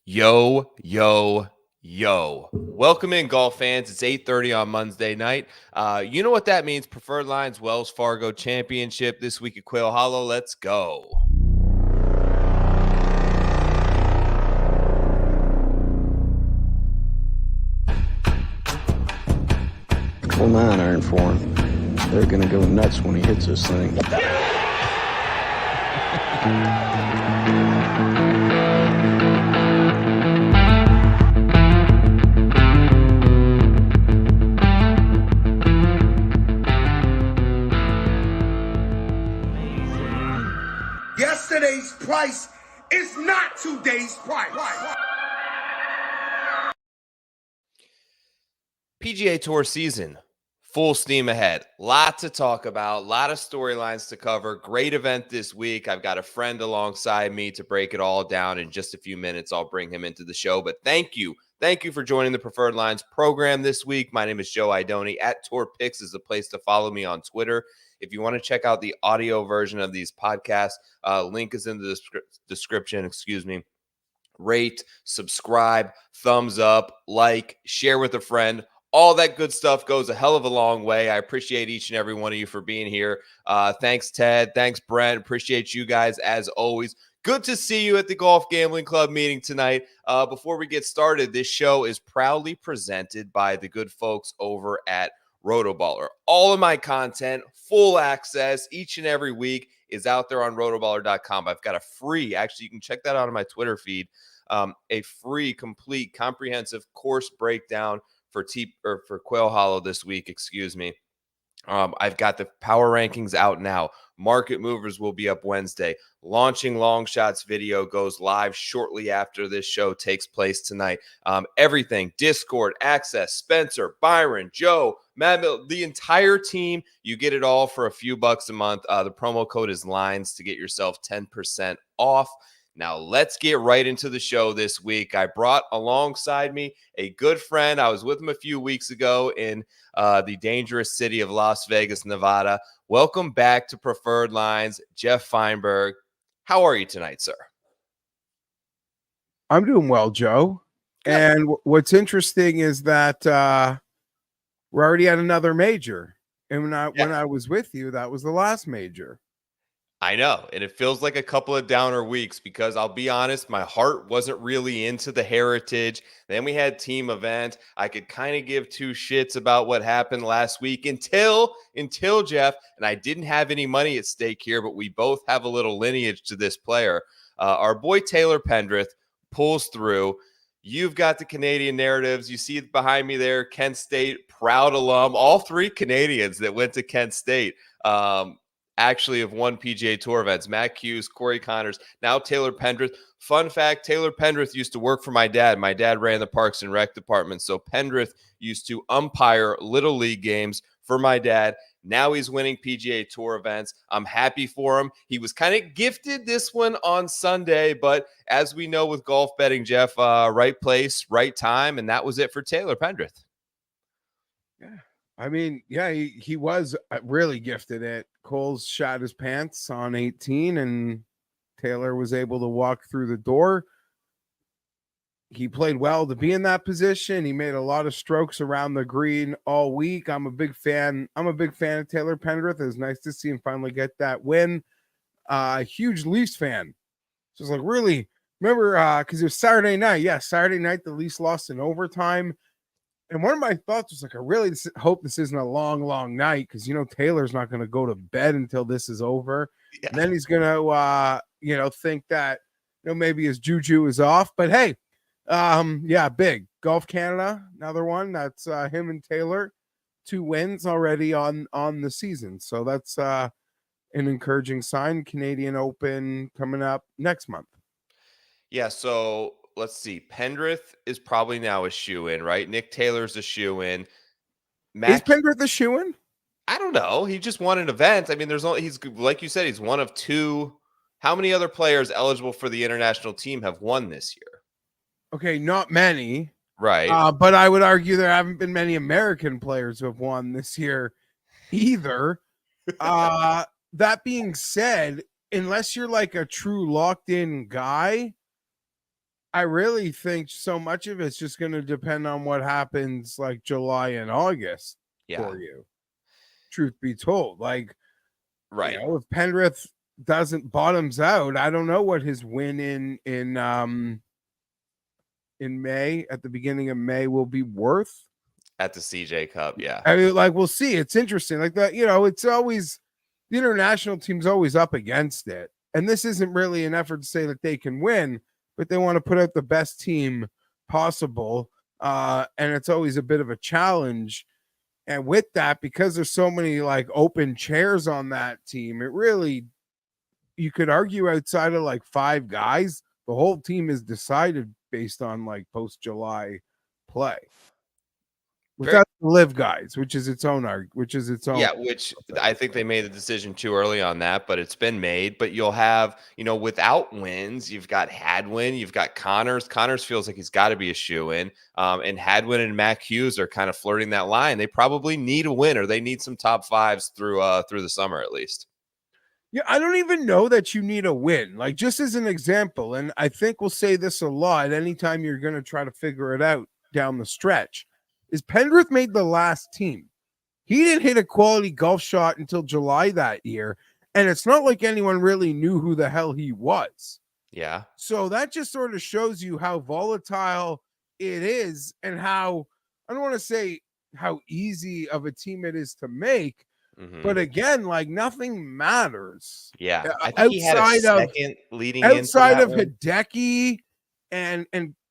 Yo, yo, yo. Welcome in, golf fans. It's 8:30 on Monday night. You know what that means. Preferred Lines Wells Fargo Championship this week at Quail Hollow. Let's go. Full 9-iron for him. They're going to go nuts when he hits this thing. Yesterday's price is not today's price. PGA Tour season, full steam ahead. Lot to talk about, a lot of storylines to cover. Great event this week. I've got a friend alongside me to break it all down in just a few minutes. I'll bring him into the show, but thank you. Thank you for joining the Preferred Lines program this week. My name is Joe Idoni. At Tour Picks is the place to follow me on Twitter. If you want to check out the audio version of these podcasts, link is in the description. Rate, subscribe, thumbs up, like, share with a friend. All that good stuff goes a hell of a long way. I appreciate each and every one of you for being here. Thanks, Ted. Thanks, Brent. Appreciate you guys as always. Good to see you at the Golf Gambling Club meeting tonight. Before we get started, this show is proudly presented by the good folks over at Rotoballer. All of my content, full access each and every week is out there on rotoballer.com. I've got a free, actually, you can check that out on my Twitter feed, a free, complete, comprehensive course breakdown for Quail Hollow this week, I've got the power rankings out now. Market movers will be up Wednesday. Launching long shots video goes live shortly after this show takes place tonight. Everything, Discord, access, Spencer, Byron, Joe, Matt, the entire team. You get it all for a few bucks a month. The promo code is LINES to get yourself 10% off. Now, let's get right into the show this week. I brought alongside me a good friend. I was with him a few weeks ago in the dangerous city of Las Vegas, Nevada. Welcome back to Preferred Lines, Geoff Fienberg. How are you tonight, sir? I'm doing well, Joe. Good. And what's interesting is that we're already at another major. And when I was with you, that was the last major. I know, and it feels like a couple of downer weeks because I'll be honest, my heart wasn't really into the Heritage. Then we had team event. I could kind of give two shits about what happened last week until Geoff, and I didn't have any money at stake here, but we both have a little lineage to this player. Our boy Taylor Pendrith pulls through. You've got the Canadian narratives. You see it behind me there, Kent State, proud alum, all three Canadians that went to Kent State. Actually have won PGA Tour events. Matt Hughes, Corey Connors, now Taylor Pendrith. Fun fact, Taylor Pendrith used to work for my dad. My dad ran the Parks and Rec department, so Pendrith used to umpire Little League games for my dad. Now he's winning PGA Tour events. I'm happy for him. He was kind of gifted this one on Sunday, but as we know with golf betting, Geoff, right place, right time, and that was it for Taylor Pendrith. Yeah. I mean, yeah, he was really gifted it. Coles shot his pants on 18, and Taylor was able to walk through the door. He played well to be in that position. He made a lot of strokes around the green all week. I'm a big fan of Taylor Pendrith. It was nice to see him finally get that win. Huge Leafs fan. So it's like, really, remember, because it was Saturday night. Yeah, Saturday night, the Leafs lost in overtime. And one of my thoughts was like, I really hope this isn't a long, long night because, Taylor's not going to go to bed until this is over. Yeah. And then he's going to, think that, maybe his juju is off. But hey, big. Golf Canada, another one. That's him and Taylor. 2 wins already on the season. So that's an encouraging sign. Canadian Open coming up next month. Yeah, so let's see. Pendrith is probably now a shoe-in, right? Nick Taylor's a shoe-in. Is Pendrith a shoe-in? I don't know. He just won an event. I mean, he's like you said, he's one of two. How many other players eligible for the international team have won this year? Okay, not many. Right. But I would argue there haven't been many American players who have won this year either. That being said, unless you're like a true locked-in guy, I really think so much of it's just going to depend on what happens like July and August Yeah. for you. Truth be told, like, Right. if Pendrith bottoms out, I don't know what his win in May, at the beginning of May, will be worth at the CJ Cup. Yeah. I mean, like, we'll see. It's interesting. Like that, it's always the international team's always up against it. And this isn't really an effort to say that they can win, but they want to put out the best team possible. And it's always a bit of a challenge. And with that, because there's so many like open chairs on that team, it really, you could argue outside of like 5 guys, the whole team is decided based on like post-July play. Without the live guys, which is its own Yeah, which I think they made the decision too early on that, but it's been made. But you'll have, without wins, you've got Hadwin, you've got Connors. Connors feels like he's got to be a shoe-in. And Hadwin and Mac Hughes are kind of flirting that line. They probably need a win, or they need some top 5s through the summer at least. Yeah, I don't even know that you need a win. Like, just as an example, and I think we'll say this a lot anytime you're going to try to figure it out down the stretch, is Pendrith made the last team. He didn't hit a quality golf shot until July that year, and it's not like anyone really knew who the hell he was. Yeah. So that just sort of shows you how volatile it is and how, I don't want to say how easy of a team it is to make, but again, like, nothing matters. Yeah. I think he had a second leading outside into of Hideki and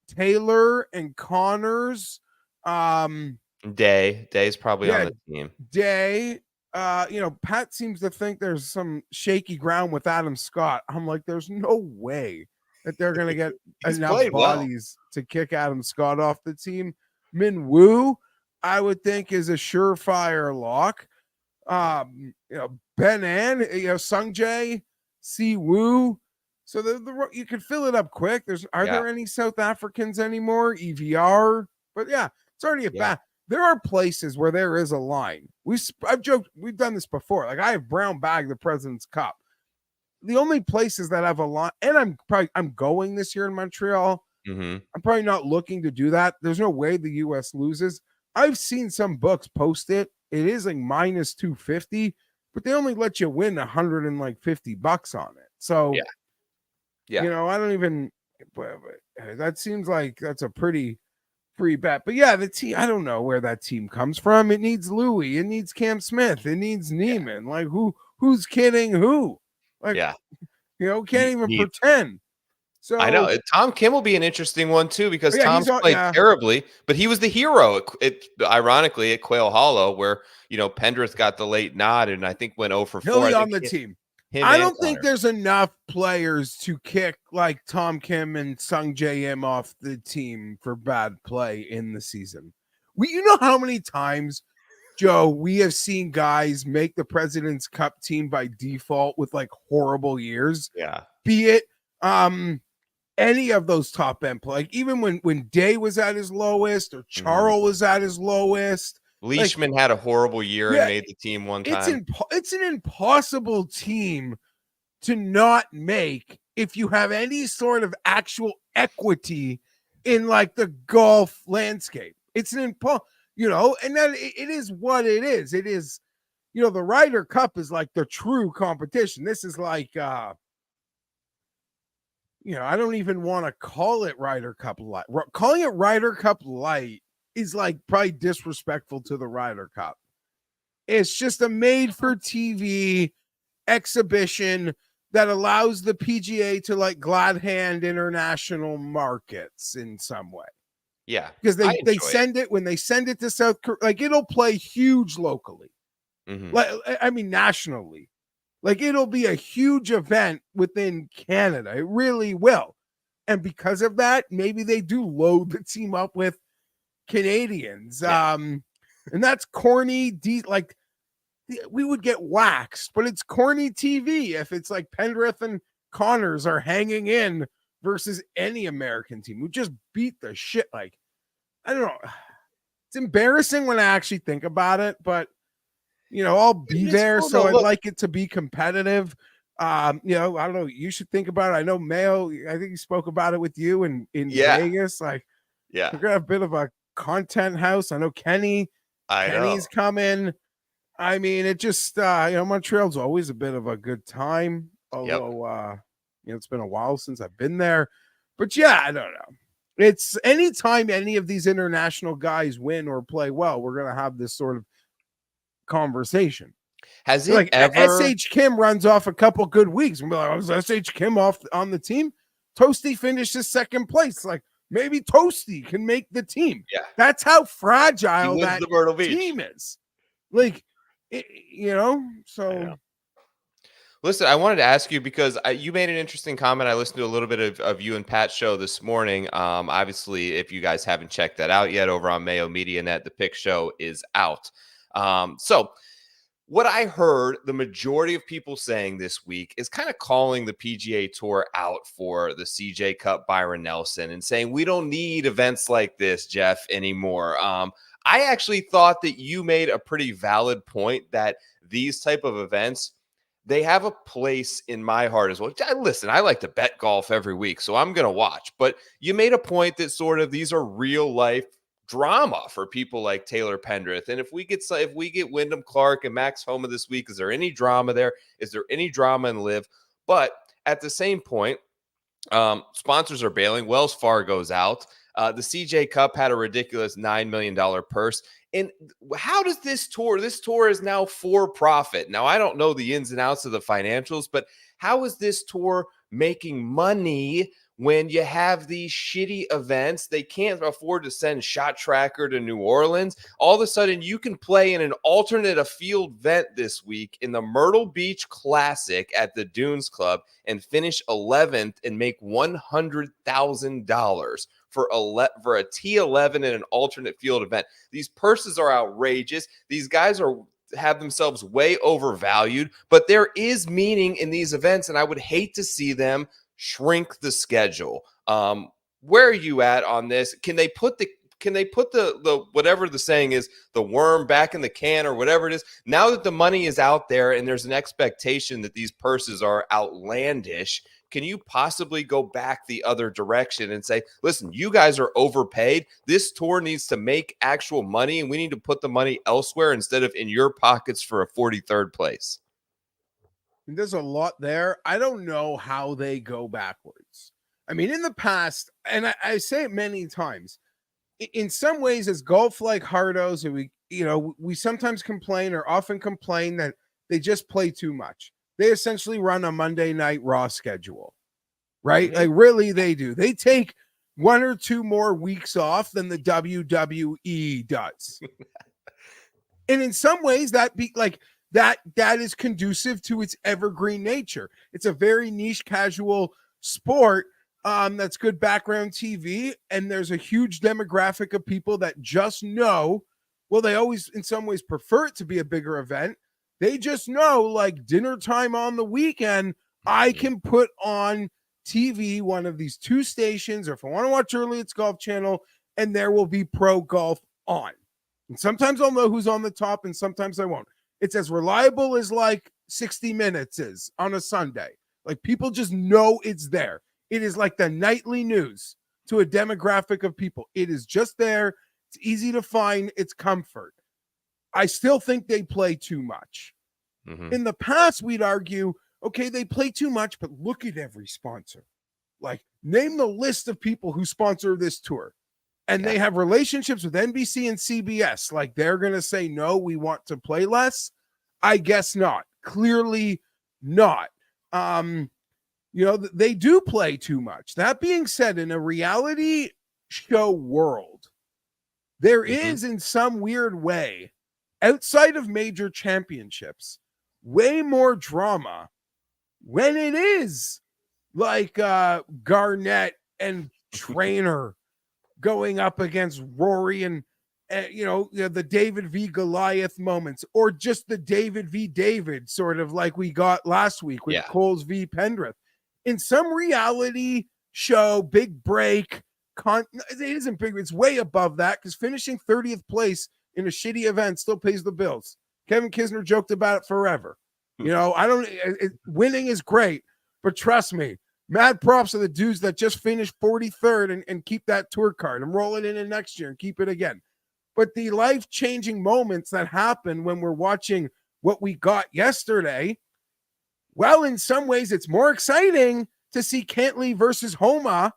Taylor and Connors. Day's probably on the team. Day, Pat seems to think there's some shaky ground with Adam Scott. I'm like, there's no way that they're gonna get enough bodies to kick Adam Scott off the team. Min Woo, I would think, is a surefire lock. Ben An, Sung Jae, Si Woo. So you could fill it up quick. Are there any South Africans anymore? EVR, but yeah, it's already a bad. There are places where there is a line. I've joked, we've done this before. Like, I have brown bag the President's Cup. The only places that have a line, and I'm going this year in Montreal. I'm probably not looking to do that. There's no way the US loses. I've seen some books post it. It is like minus 250, but they only let you win $150 on it. So, I don't even. That seems like that's a pretty free bet. But yeah, the team. I don't know where that team comes from. It needs Louis. It needs Cam Smith. It needs Neiman. Like, who's kidding who? Like, can't even pretend. So I know Tom Kim will be an interesting one too, because Tom's played terribly, but he was the hero. Ironically, at Quail Hollow, where Pendrith got the late nod, and I think went 0 for 4. He'll be on the team. I don't think there's enough players to kick like Tom Kim and Sung Jae Im off the team for bad play in the season. You know how many times, Joe, we have seen guys make the President's Cup team by default with like horrible years. Yeah. Be it any of those top end play, like even when Day was at his lowest or Charles was at his lowest. Leishman had a horrible year and made the team one time. It's an impossible team to not make if you have any sort of actual equity in like the golf landscape. It's an and then it is what it is. It is, the Ryder Cup is like the true competition. This is like I don't even want to call it Ryder Cup Light. Calling it Ryder Cup Light is like probably disrespectful to the Ryder Cup. It's just a made-for-TV exhibition that allows the PGA to like glad hand international markets in some way. Yeah, because they send it when they send it to South Korea. Like, it'll play huge locally, nationally. Like, it'll be a huge event within Canada. It really will. And because of that, maybe they do load the team up with Canadians. And that's corny. Like, we would get waxed, but it's corny TV if it's like Pendrith and Connors are hanging in versus any American team who just beat the shit. Like, I don't know. It's embarrassing when I actually think about it, but I'll be there, so I'd like it to be competitive. You know, I don't know. You should think about it. I know Mayo, I think he spoke about it with you in Yeah. Vegas. Like, Yeah, we're gonna have a bit of a content house. I know Kenny's know. coming. I mean, it just you know, Montreal's always a bit of a good time. Although you know, it's been a while since I've been there. But yeah, I don't know. It's anytime any of these international guys win or play well, we're gonna have this sort of conversation. Has it Like ever? SH Kim runs off a couple good weeks. And we're like, was SH Kim off on the team? Toasty finishes second place. Like, maybe Toasty can make the team. Yeah. That's how He fragile wins that the Myrtle Beach. team is. Like, you know, so. I know. Listen, I wanted to ask you because you made an interesting comment. I listened to a little bit of you and Pat's show this morning. Obviously, if you guys haven't checked that out yet over on Mayo Media Net, the pick show is out. So what I heard the majority of people saying this week is kind of calling the PGA Tour out for the CJ Cup Byron Nelson and saying we don't need events like this, Geoff, anymore. I actually thought that you made a pretty valid point that these type of events, they have a place in my heart as well. Listen, I like to bet golf every week, so I'm going to watch. But you made a point that sort of these are real life drama for people like Taylor Pendrith. And if we get Wyndham Clark and Max Homa this week, is there any drama there? Is there any drama in Live? But at the same point, sponsors are bailing. Wells Fargo's out. The CJ Cup had a ridiculous $9 million purse. And how does this tour is now for profit. Now, I don't know the ins and outs of the financials, but how is this tour making money when you have these shitty events? They can't afford to send Shot Tracker to New Orleans. All of a sudden, you can play in an alternate field event this week in the Myrtle Beach Classic at the Dunes Club and finish 11th and make $100,000 for a T11 in an alternate field event. These purses are outrageous. These guys have themselves way overvalued, but there is meaning in these events, and I would hate to see them shrink the schedule. Where are you at on this? Can they put the whatever the saying is, the worm back in the can or whatever it is? Now that the money is out there and there's an expectation that these purses are outlandish, can you possibly go back the other direction and say, listen, you guys are overpaid. This tour needs to make actual money, and we need to put the money elsewhere instead of in your pockets for a 43rd place? There's a lot there. I don't know how they go backwards. I mean, in the past, and I say it many times, in some ways, as golf like hardos, and we sometimes complain or often complain that they just play too much. They essentially run a Monday Night Raw schedule, right? Like, really, they do. They take 1 or 2 more weeks off than the WWE does. And in some ways, that is conducive to its evergreen nature. It's a very niche, casual sport that's good background TV, and there's a huge demographic of people that just know, well, they always, in some ways, prefer it to be a bigger event. They just know, like, dinner time on the weekend, I can put on TV one of these 2 stations, or if I want to watch early, it's Golf Channel, and there will be pro golf on. And sometimes I'll know who's on the top, and sometimes I won't. It's as reliable as like 60 Minutes is on a Sunday. Like, people just know it's there. It is like the nightly news to a demographic of people. It is just there. It's easy to find. It's comfort. I still think they play too much. Mm-hmm. In the past, we'd argue, okay, they play too much, but look at every sponsor. Like, name the list of people who sponsor this tour. And they have relationships with NBC and CBS. Like, they're going to say, no, we want to play less. I guess not. Clearly not. They do play too much. That being said, in a reality show world, there is, in some weird way, outside of major championships, way more drama when it is like Garnett and Trainer going up against Rory and the David v. Goliath moments, or just the David v. David, sort of like we got last week with Coles v. Pendrith. In some reality show, big break, it isn't big, it's way above that, because finishing 30th place in a shitty event still pays the bills. Kevin Kisner joked about it forever. I don't. Winning is great, but trust me, mad props to the dudes that just finished 43rd and keep that tour card and roll it in next year and keep it again. But the life-changing moments that happen when we're watching what we got yesterday, well, in some ways, it's more exciting to see Cantley versus Homa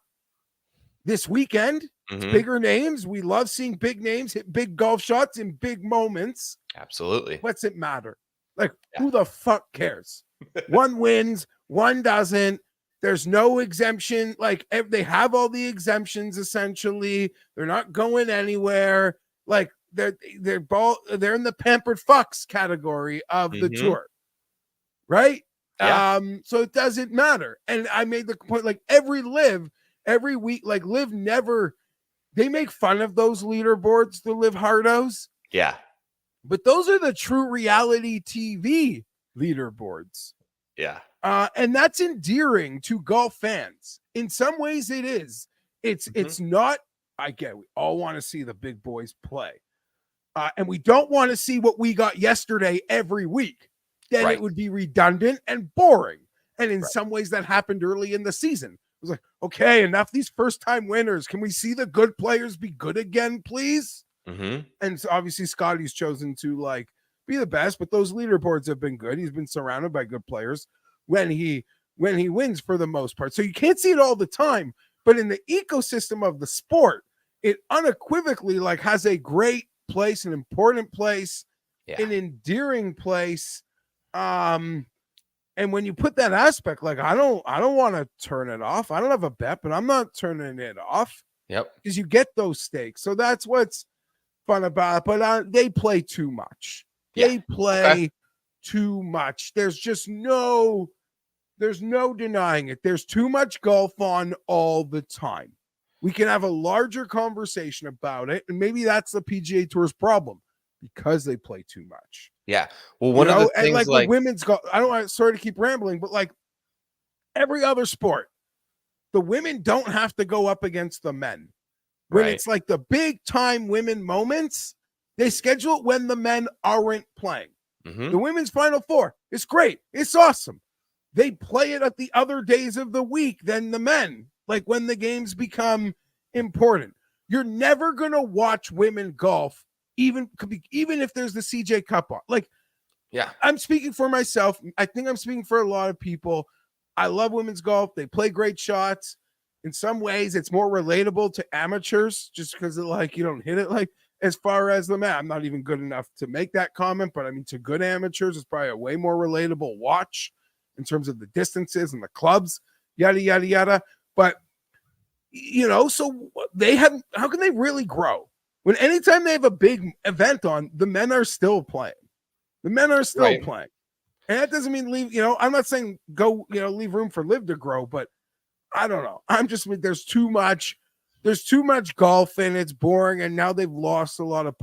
this weekend. It's bigger names. We love seeing big names hit big golf shots in big moments. Absolutely. What's it matter? Like, who the fuck cares? One wins, one doesn't. There's no exemption. Like, they have all the exemptions, essentially. They're not going anywhere. Like, they're in the pampered fucks category of the tour, right? Yeah. So it doesn't matter. And I made the point, like, every week, like, Liv never, they make fun of those leaderboards, the Liv Hardos. Yeah. But those are the true reality TV leaderboards. Yeah. And that's endearing to golf fans. In some ways it is. It's not, I get, we all want to see the big boys play. And we don't want to see what we got yesterday every week. Then it would be redundant and boring. And in some ways that happened early in the season. It was like, okay, enough these first-time winners. Can we see the good players be good again, please? And so obviously Scotty's chosen to like be the best, but those leaderboards have been good. He's been surrounded by good players when he wins for the most part. So you can't see it all the time, but in the ecosystem of the sport, it unequivocally like has a great place, an important place, an endearing place. And when you put that aspect, like I don't want to turn it off. I don't have a bet, but I'm not turning it off. Yep. Because you get those stakes. So that's what's fun about it. But they play too much. They play too much. There's no denying it. There's too much golf on all the time. We can have a larger conversation about it. And maybe that's the PGA Tour's problem because they play too much. Yeah. Well, one of the things and like women's golf, I don't want sorry to keep rambling, but like every other sport, the women don't have to go up against the men. When it's like the big time women moments, they schedule it when the men aren't playing. The women's Final Four, it's great. It's awesome. They play it at the other days of the week than the men, like when the games become important. You're never going to watch women golf, even if there's the CJ Cup on. Like, I'm speaking for myself. I think I'm speaking for a lot of people. I love women's golf. They play great shots. In some ways, it's more relatable to amateurs just because like you don't hit it like as far as the man. I'm not even good enough to make that comment, but I mean to good amateurs, it's probably a way more relatable watch in terms of the distances and the clubs, yada yada yada. But so they have. How can they really grow when anytime they have a big event on, the men are still playing. The men are still playing, and that doesn't mean leave. I'm not saying go. Leave room for Liv to grow, but. I don't know. There's too much golf and it's boring. And now they've lost a lot of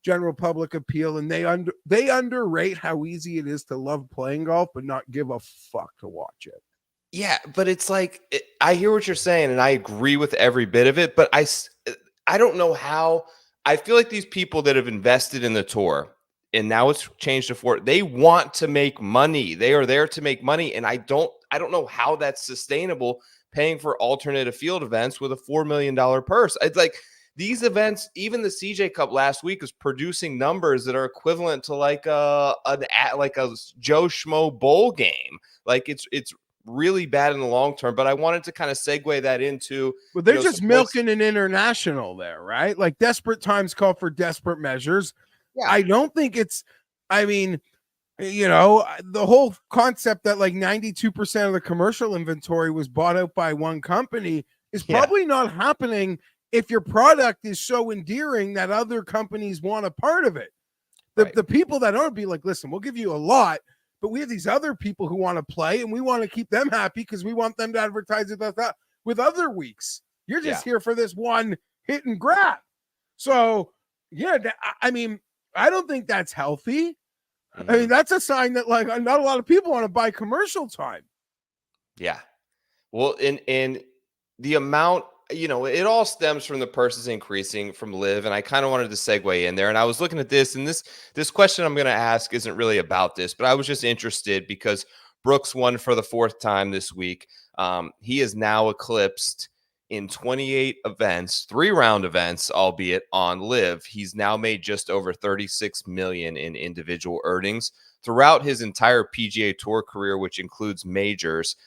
general public appeal. And they underrate how easy it is to love playing golf, but not give a fuck to watch it. Yeah. But it's like, I hear what you're saying and I agree with every bit of it, but I don't know how. I feel like these people that have invested in the tour and now it's changed to four, they want to make money. They are there to make money. And I don't know how that's sustainable paying for alternative field events with a $4 million purse. It's like these events, even the CJ Cup last week is producing numbers that are equivalent to like a Joe Schmo bowl game. Like it's really bad in the long term, but I wanted to kind of segue that into. Well, they're just milking an international there, right? Like desperate times call for desperate measures. Yeah. I don't think the whole concept that like 92% of the commercial inventory was bought out by one company is probably not happening if your product is so endearing that other companies want a part of it. The people that aren't be like, listen, we'll give you a lot, but we have these other people who want to play and we want to keep them happy because we want them to advertise it with other weeks. You're just here for this one hit and grab. So, I don't think that's healthy. I mean, that's a sign that like not a lot of people want to buy commercial time. Yeah. Well, in the amount, it all stems from the purses increasing from Live, and I kind of wanted to segue in there. And I was looking at this, and this question I'm going to ask isn't really about this, but I was just interested because Brooks won for the fourth time this week. He is now eclipsed in 28 events, 3-round events, albeit on Live. He's now made just over 36 million in individual earnings throughout his entire PGA Tour career, which includes majors.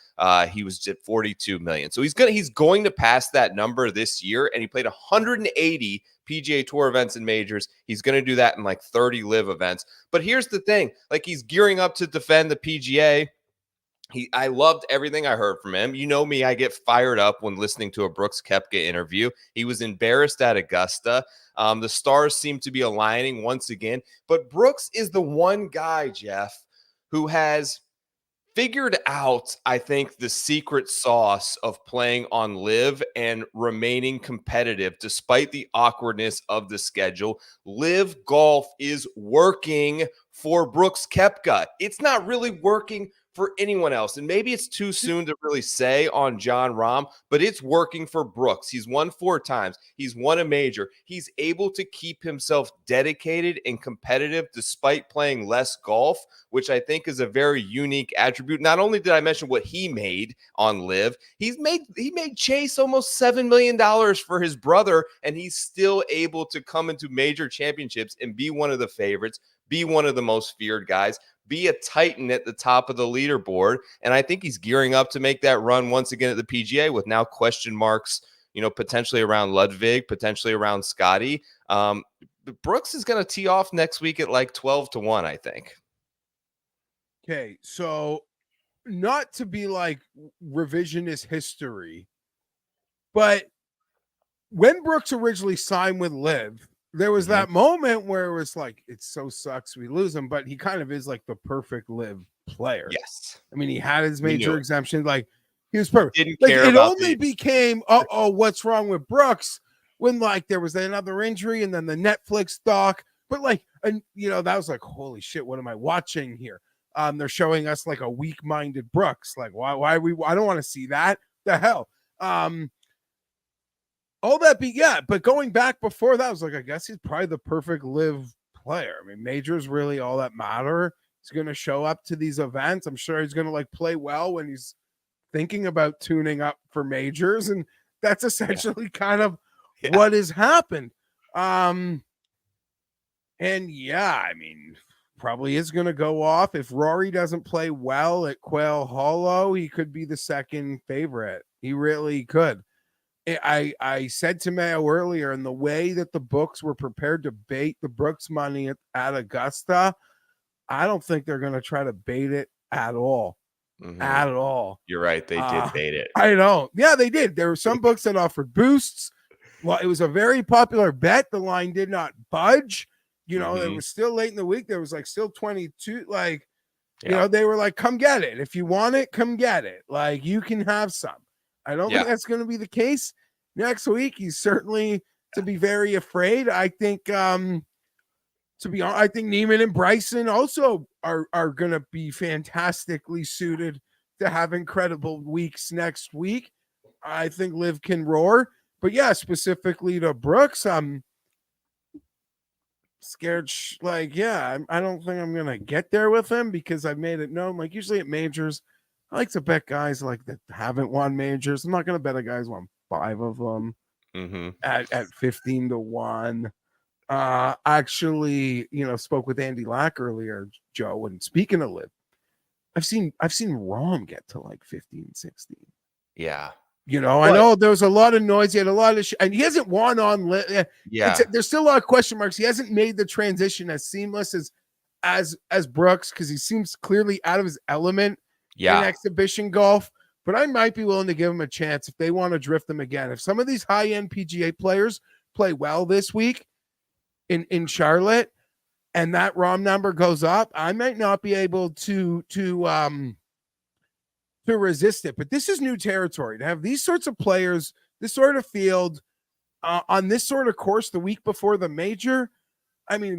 He was at 42 million. So he's going to pass that number this year, and he played 180 PGA Tour events and majors. He's going to do that in like 30 Live events. But here's the thing, like, he's gearing up to defend the PGA. I loved everything I heard from him. You know me, I get fired up when listening to a Brooks Koepka interview. He was embarrassed at Augusta. The stars seem to be aligning once again. But Brooks is the one guy, Geoff, who has figured out, I think, the secret sauce of playing on Live and remaining competitive despite the awkwardness of the schedule. Live golf is working for Brooks Koepka. It's not really working for anyone else. And maybe it's too soon to really say on Jon Rahm, but it's working for Brooks. He's won 4 times. He's won a major. He's able to keep himself dedicated and competitive despite playing less golf, which I think is a very unique attribute. Not only did I mention what he made on Live, he made Chase almost $7 million for his brother, and he's still able to come into major championships and be one of the favorites, be one of the most feared guys, be a titan at the top of the leaderboard. And I think he's gearing up to make that run once again at the PGA with now question marks, potentially around Ludwig, potentially around Scotty. Brooks is going to tee off next week at like 12-1, I think. Okay, so not to be like revisionist history, but when Brooks originally signed with Liv, there was that moment where it was like, it so sucks we lose him, but he kind of is like the perfect Liv player. Yes. I mean, he had his major exemption. Like, he was perfect. Didn't like, care it about only became, what's wrong with Brooks, when like there was another injury and then the Netflix doc. But like, and that was like, holy shit, what am I watching here? They're showing us like a weak-minded Brooks. Like, why I don't want to see that. The hell. But going back before that, I was like, I guess he's probably the perfect Live player. I mean, majors really all that matter. He's going to show up to these events. I'm sure he's going to like play well when he's thinking about tuning up for majors. And that's essentially kind of what has happened. And I mean, probably is going to go off. If Rory doesn't play well at Quail Hollow, he could be the second favorite. He really could. I said to Mayo earlier, in the way that the books were prepared to bait the Brooks money at Augusta, I don't think they're going to try to bait it at all. At all. You're right. They did bait it. I know. Yeah, they did. There were some books that offered boosts. Well, it was a very popular bet. The line did not budge. It was still late in the week. There was like still 22. Like, they were like, come get it. If you want it, come get it. Like, you can have some. I don't think that's going to be the case next week. He's certainly to be very afraid. I think, to be honest, I think Neiman and Bryson also are going to be fantastically suited to have incredible weeks next week. I think Liv can roar, but specifically to Brooks, I'm scared. I don't think I'm going to get there with him because I've made it known, like usually at majors, I like to bet guys like that haven't won majors. I'm not going to bet a guy's won 5 of them at 15-1. Actually, spoke with Andy Lack earlier, Joe, and speaking of Liv, I've seen Rahm get to like 15, 16. Yeah. I know there was a lot of noise. He had a lot of and he hasn't won on Liv. Yeah. There's still a lot of question marks. He hasn't made the transition as seamless as Brooks because he seems clearly out of his element. In exhibition golf, but I might be willing to give him a chance if they want to drift them again. If some of these high-end PGA players play well this week in Charlotte and that Rahm number goes up, I might not be able to resist it. But this is new territory to have these sorts of players, this sort of field on this sort of course the week before the major. I mean,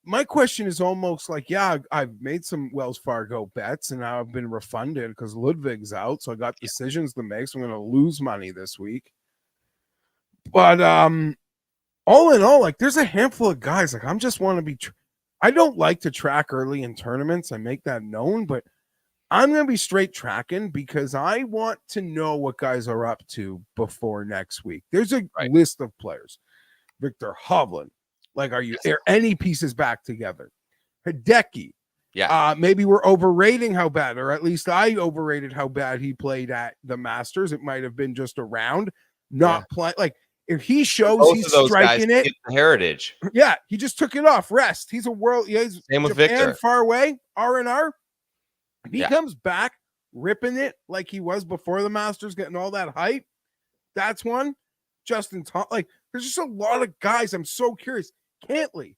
my question is almost like, I've made some Wells Fargo bets and now I've been refunded because Ludwig's out. So I got decisions to make. So I'm going to lose money this week. But all in all, like there's a handful of guys. Like I'm just want to be. I don't like to track early in tournaments. I make that known, but I'm going to be straight tracking because I want to know what guys are up to before next week. There's a list of players. Victor Hovland. Like, are any pieces back together? Hideki. Yeah. Maybe we're overrating how bad, or at least I overrated how bad he played at the Masters. It might have been just a round, not playing. Like, if he shows Both he's of those striking guys it, the heritage. Yeah, he just took it off. Rest. He's a world. Yeah, he's Same with Japan, Victor. far away. R&R. If he comes back ripping it like he was before the Masters, getting all that hype, that's one. Justin Thomas. Like, there's just a lot of guys. I'm so curious. Cantley,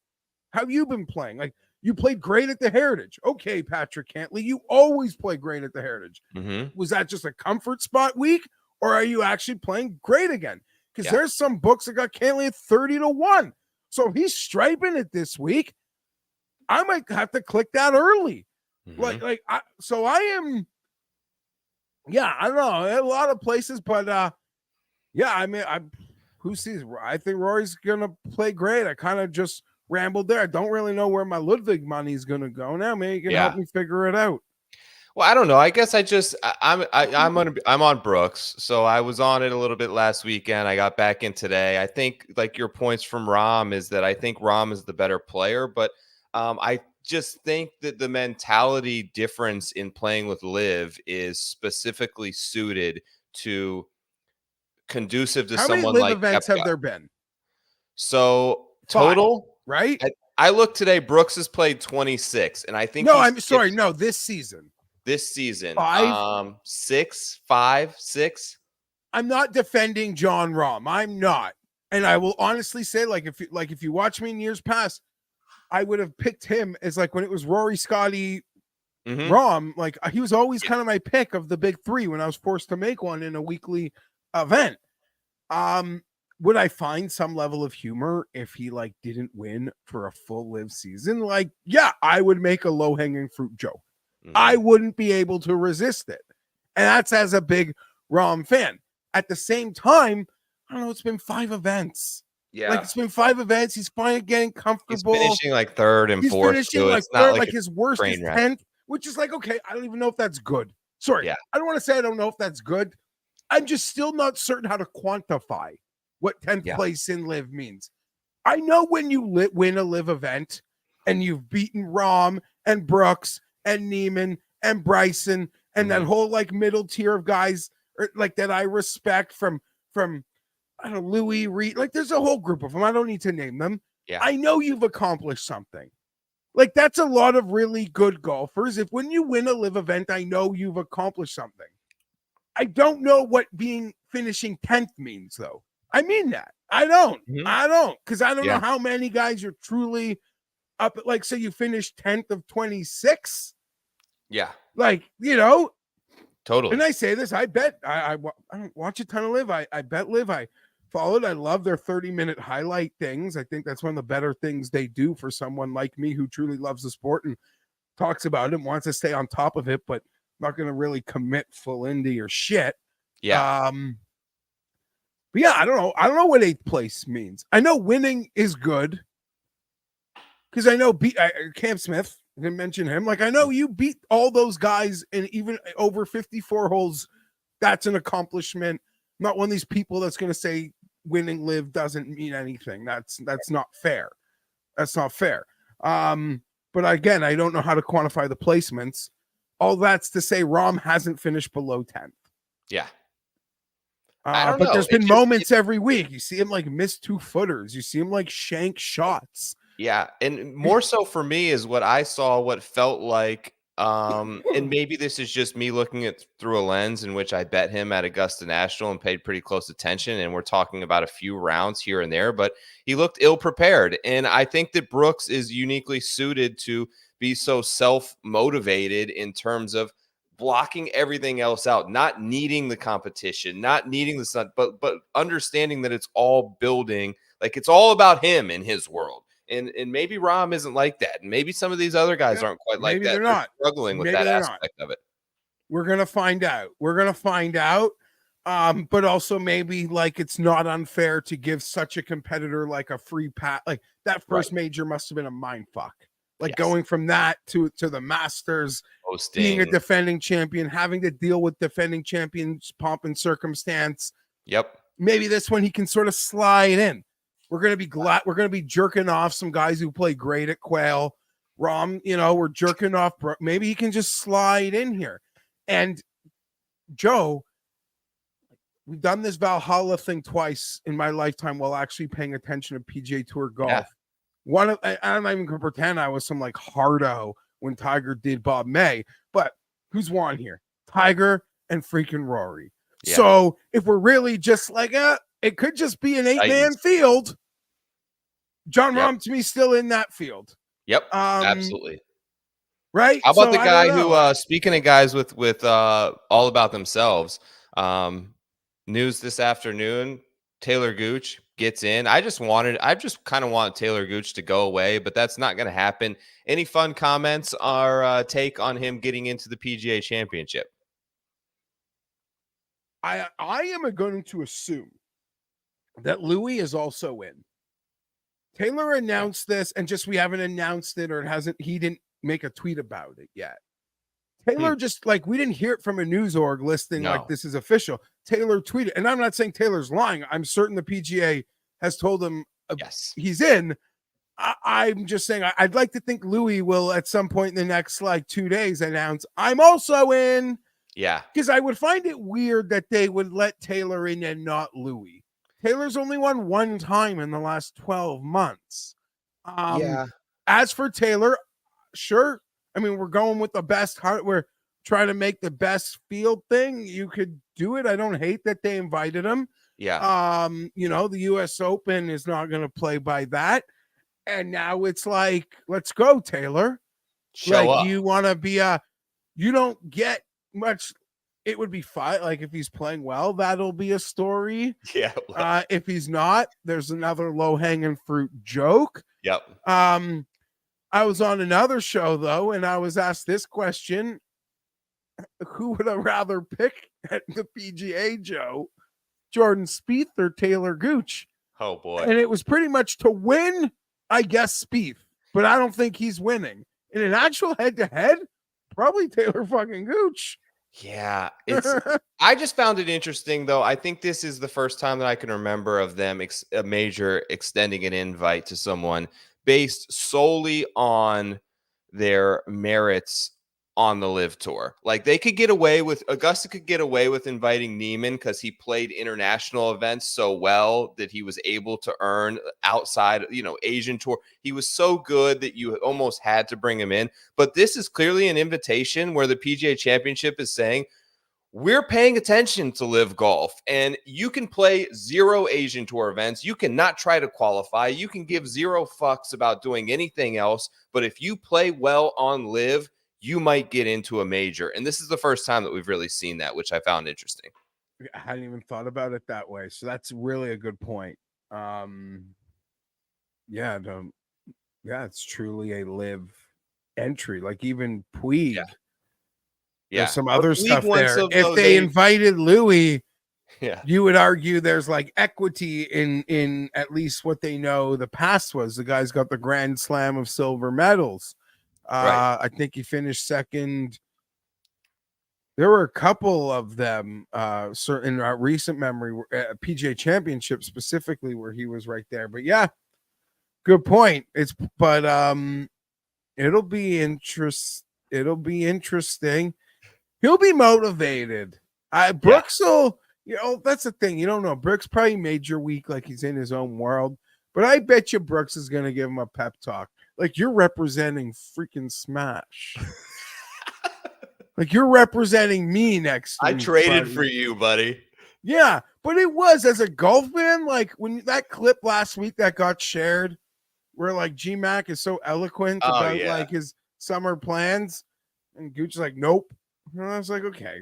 how have you been playing? Like, you played great at the Heritage. Okay, Patrick Cantley, you always play great at the Heritage. Mm-hmm. Was that just a comfort spot week, or are you actually playing great again? Because there's some books that got Cantley at 30-1. So if he's striping it this week, I might have to click that early. Mm-hmm. I am. Yeah, I don't know, a lot of places, but I mean, who sees? I think Rory's gonna play great. I kind of just rambled there. I don't really know where my Ludwig money is gonna go now. Maybe you can help me figure it out. Well, I don't know. I guess I'm on Brooks, so I was on it a little bit last weekend. I got back in today. I think like your points from Rahm is that I think Rahm is the better player, but I just think that the mentality difference in playing with Liv is specifically suited to conducive to someone many Liv like events Koepka. have there been? So 5, total, right? I looked today. Brooks has played 26, and I think this season. This season, 5, 6, 5, 6. I'm not defending John Rahm. I'm not, and I will honestly say, if you watch me in years past, I would have picked him as like when it was Rory, Scotty, Rahm. Like he was always kind of my pick of the big three when I was forced to make one in a weekly event. Would I find some level of humor if he like didn't win for a full live season? Like, yeah, I would make a low hanging fruit joke. I wouldn't be able to resist it. And that's as a big Rahm fan. At the same time, I don't know, it's been 5 events. Yeah. Like it's been 5 events. He's finally getting comfortable. He's finishing like 3rd and 4th. Finishing like 3rd, like his worst is 10th, which is like, okay, I don't even know if that's good. Sorry. Yeah. I don't want to say I don't know if that's good. I'm just still not certain how to quantify what 10th place in live means. I know when you win a live event and you've beaten Rahm and Brooks and Neiman and Bryson and that whole like middle tier of guys like that I respect from I don't know, Louis Reed. Like there's a whole group of them. I don't need to name them. Yeah. I know you've accomplished something. Like that's a lot of really good golfers. If when you win a live event, I know you've accomplished something. I don't know what finishing 10th means though. I mean that. I don't. Because I don't know how many guys you're truly up at, like, say you finished 10th of 26. Yeah. Like, you know. Totally. And I say this, I bet, I don't watch a ton of live. I bet live. I followed. I love their 30-minute highlight things. I think that's one of the better things they do for someone like me who truly loves the sport and talks about it and wants to stay on top of it, but not going to really commit full into your shit. Yeah. But yeah, I don't know. I don't know what 8th place means. I know winning is good because I know Cam Smith, I didn't mention him. Like I know you beat all those guys and even over 54 holes. That's an accomplishment. I'm not one of these people that's going to say winning live doesn't mean anything. That's not fair. That's not fair. But again, I don't know how to quantify the placements. All that's to say Rahm hasn't finished below 10th. Yeah. But there's been moments every week. You see him like miss 2-footers. You see him like shank shots. Yeah. And more so for me is what I saw, what felt like, and maybe this is just me looking at through a lens in which I bet him at Augusta National and paid pretty close attention. And we're talking about a few rounds here and there, but he looked ill prepared. And I think that Brooks is uniquely suited to be so self-motivated in terms of blocking everything else out, not needing the competition, not needing the sun, but understanding that it's all building, like it's all about him in his world. And maybe Rahm isn't like that. And maybe some of these other guys aren't quite like that. They're not struggling with that aspect of it. We're going to find out. But also maybe like it's not unfair to give such a competitor like a free pass. Like that first major must have been a mind fuck. Like Yes. going from that to the Masters, being a Hosting. defending champion, having to deal with defending champions pomp and circumstance. Yep. Maybe this one he can sort of slide in. We're gonna be glad. We're gonna be jerking off some guys who play great at Quail. We're jerking off. Maybe he can just slide in here. And Joe, we've done this Valhalla thing twice in my lifetime while actually paying attention to PGA Tour golf. Yeah. I'm not even gonna pretend I was some like hardo when Tiger did Bob May, but who's won here? Tiger and freaking Rory. Yeah. So if we're really just like, it could just be an 8-man field. John Rahm to me still in that field. Yep. Absolutely. Right. How about the guy who, speaking of guys with all about themselves, news this afternoon, Taylor Gooch gets in. I just kind of want Taylor Gooch to go away, but that's not going to happen. Any fun comments or take on him getting into the PGA Championship? I am going to assume that Louis is also in. Taylor announced this, and just we haven't announced it, or he didn't make a tweet about it yet. Taylor just like we didn't hear it from a news org listing like this is official. Taylor tweeted, and I'm not saying Taylor's lying. I'm certain the PGA has told him he's in. I'm just saying I'd like to think Louis will at some point in the next like 2 days announce I'm also in. Yeah, because I would find it weird that they would let Taylor in and not Louis. Taylor's only won one time in the last 12 months. As for Taylor, sure. I mean, we're going with the best heart. We're trying to make the best field thing. You could do it. I don't hate that they invited him. Yeah. The US Open is not going to play by that. And now it's like, let's go, Taylor. Show up. You want to be you don't get much. It would be fine. Like if he's playing well, that'll be a story. Yeah. If he's not, there's another low-hanging fruit joke. Yep. I was on another show though, and I was asked this question: who would I rather pick at the PGA, Joe? Jordan Spieth or Taylor Gooch? Oh boy. And it was pretty much to win, I guess, Spieth, but I don't think he's winning. In an actual head-to-head, probably Taylor fucking Gooch. Yeah, I just found it interesting though. I think this is the first time that I can remember of them a major extending an invite to someone based solely on their merits on the Live Tour. Like Augusta could get away with inviting Neiman because he played international events so well that he was able to earn outside, Asian Tour. He was so good that you almost had to bring him in. But this is clearly an invitation where the PGA Championship is saying, we're paying attention to Live Golf, and you can play 0 Asian Tour events. You cannot try to qualify. You can give 0 fucks about doing anything else. But if you play well on Live, you might get into a major. And this is the first time that we've really seen that, which I found interesting. I hadn't even thought about it that way. So that's really a good point. It's truly a Live entry. Like even Puig. Yeah. There's some other stuff there. If they invited Louis, you would argue there's like equity in at least what they know the past was. The guy's got the Grand Slam of silver medals. Right. I think he finished second. There were a couple of them in recent memory, PGA Championship specifically, where he was right there. But yeah, good point. It'll be interesting. He'll be motivated. Brooks will, that's the thing. You don't know. Brooks probably major week, like he's in his own world. But I bet you Brooks is going to give him a pep talk. Like, you're representing freaking Smash. Like, you're representing me next week. I traded for you, buddy. Yeah, but it was, as a golf fan, like, when that clip last week that got shared, where, like, G-Mac is so eloquent about, like, his summer plans, and Gooch is like, nope. And I was like, okay,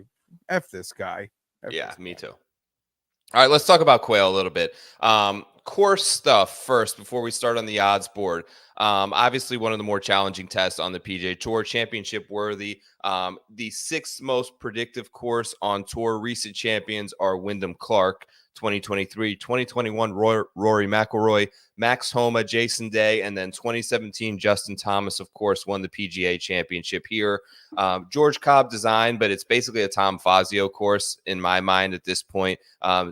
F this guy. Me too. All right, let's talk about Quail a little bit. Course stuff first before we start on the odds board. Obviously, one of the more challenging tests on the PGA Tour, championship worthy. The sixth most predictive course on tour. Recent champions are Wyndham Clark, 2023, 2021, Rory McIlroy, Max Homa, Jason Day, and then 2017, Justin Thomas, of course, won the PGA Championship here. George Cobb design, but it's basically a Tom Fazio course in my mind at this point.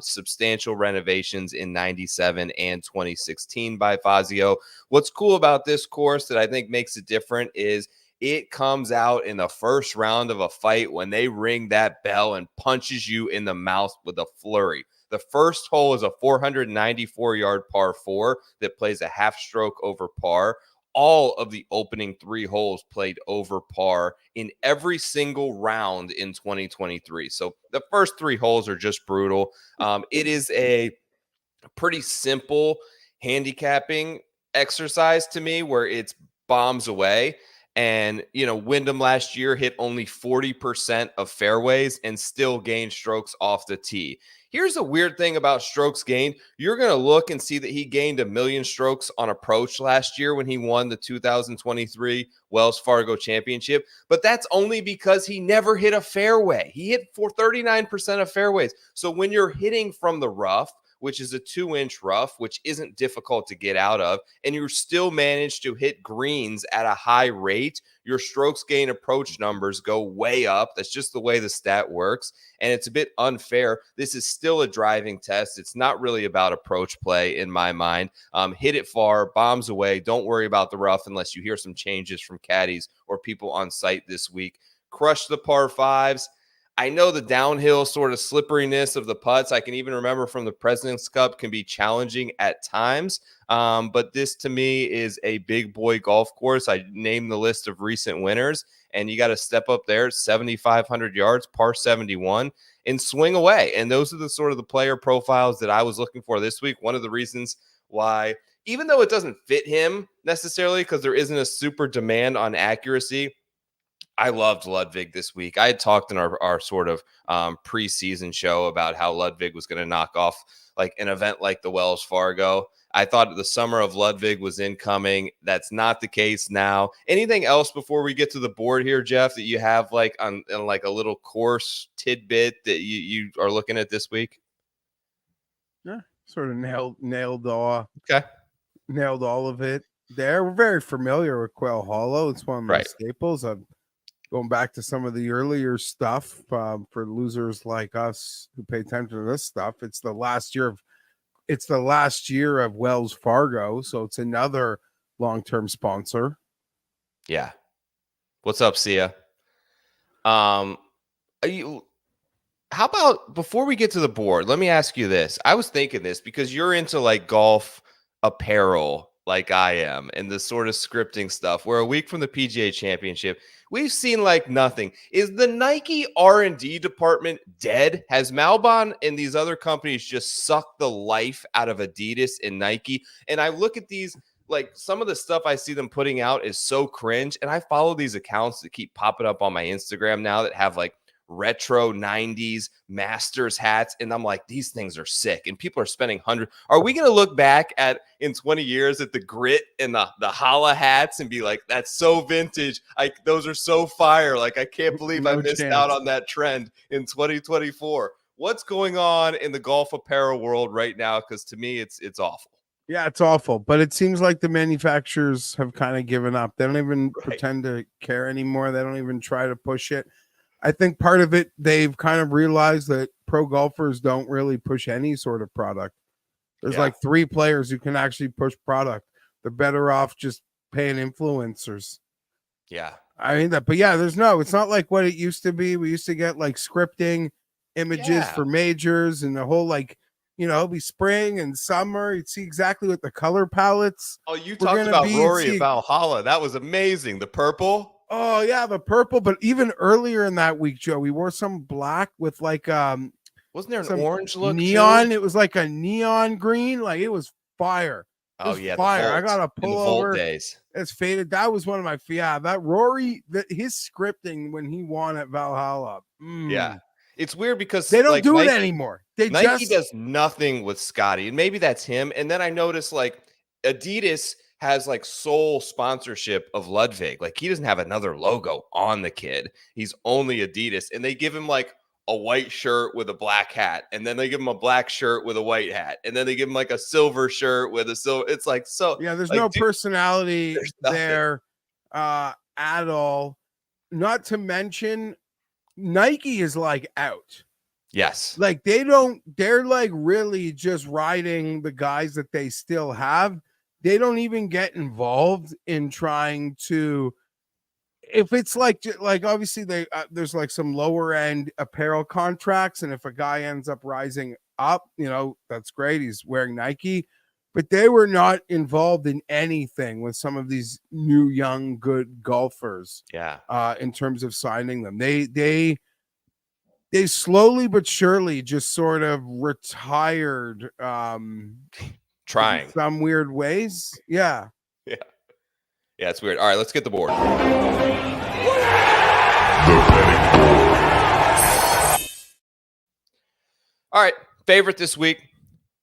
Substantial renovations in 97 and 2016 by Fazio. What's cool about this course that I think makes it different is it comes out in the first round of a fight when they ring that bell and punches you in the mouth with a flurry. The first hole is a 494-yard par 4 that plays a half stroke over par. All of the opening 3 holes played over par in every single round in 2023. So the first 3 holes are just brutal. It is a pretty simple handicapping exercise to me where it's bombs away. And, Wyndham last year hit only 40% of fairways and still gained strokes off the tee. Here's a weird thing about strokes gained. You're going to look and see that he gained 1 million strokes on approach last year when he won the 2023 Wells Fargo Championship. But that's only because he never hit a fairway. He hit for 39% of fairways. So when you're hitting from the rough, which is a 2-inch rough, which isn't difficult to get out of, and you still manage to hit greens at a high rate, your strokes gain approach numbers go way up. That's just the way the stat works, and it's a bit unfair. This is still a driving test. It's not really about approach play in my mind. Hit it far, bombs away. Don't worry about the rough unless you hear some changes from caddies or people on site this week. Crush the par 5s. I know the downhill sort of slipperiness of the putts, I can even remember from the President's Cup, can be challenging at times. But this to me is a big boy golf course. I named the list of recent winners, and you got to step up there, 7,500 yards, par 71, and swing away. And those are the sort of the player profiles that I was looking for this week. One of the reasons why, even though it doesn't fit him necessarily because there isn't a super demand on accuracy, I loved Ludwig this week. I had talked in our sort of preseason show about how Ludwig was going to knock off like an event like the Wells Fargo. I thought the summer of Ludwig was incoming. That's not the case now. Anything else before we get to the board here, Geoff, that you have like on like a little course tidbit that you are looking at this week? Yeah, sort of nailed all of it there. We're very familiar with Quail Hollow. It's one of my staples. Going back to some of the earlier stuff for losers like us who pay attention to this stuff, it's the last year of Wells Fargo, so it's another long-term sponsor. Yeah. What's up, Sia? How about before we get to the board, let me ask you this. I was thinking this because you're into like golf apparel like I am and the sort of scripting stuff. We're a week from the PGA Championship. We've seen like nothing. Is the Nike R&D department dead? Has Malbon and these other companies just sucked the life out of Adidas and Nike? And I look at these, like some of the stuff I see them putting out is so cringe. And I follow these accounts that keep popping up on my Instagram now that have like retro 90s Masters hats, and I'm like, these things are sick, and people are spending hundreds. Are we going to look back at in 20 years at the grit and the holla hats and be like, that's so vintage, those are so fire, like I can't believe I missed out on that trend in 2024? What's going on in the golf apparel world right now? Because to me it's awful. Yeah, it's awful, but it seems like the manufacturers have kind of given up. They don't even pretend to care anymore. They don't even try to push it. I think part of it, they've kind of realized that pro golfers don't really push any sort of product. There's like 3 players who can actually push product. They're better off just paying influencers. Yeah. I mean that, but yeah, it's not like what it used to be. We used to get like scripting images for majors and the whole like, be spring and summer. You'd see exactly what the color palettes. Oh, you talked about Rory at Valhalla. That was amazing. The purple. Oh yeah, the purple. But even earlier in that week, Joe, we wore some black with like wasn't there an orange look? Neon. Too? It was like a neon green. Like it was fire. Fire. I got a pullover. Days. It's faded. That was one of my that Rory, his scripting when he won at Valhalla. Yeah. It's weird because they don't do it anymore. Nike does nothing with Scotty, and maybe that's him. And then I noticed like Adidas has like sole sponsorship of Ludwig. Like he doesn't have another logo on the kid. He's only Adidas, and they give him like a white shirt with a black hat, and then they give him a black shirt with a white hat, and then they give him like a silver shirt with a silver. It's like, so Yeah, there's like, no dude, personality there's nothing. there at all. Not to mention Nike is like out. Yes. Like they're like really just riding the guys that they still have. They don't even get involved in trying to, if it's like obviously there's like some lower end apparel contracts, and if a guy ends up rising up, that's great, he's wearing Nike, but they were not involved in anything with some of these new young good golfers. Yeah. In terms of signing them, they slowly but surely just sort of retired, Trying in some weird ways. Yeah. Yeah, it's weird. All right, let's get the board. All right, favorite this week,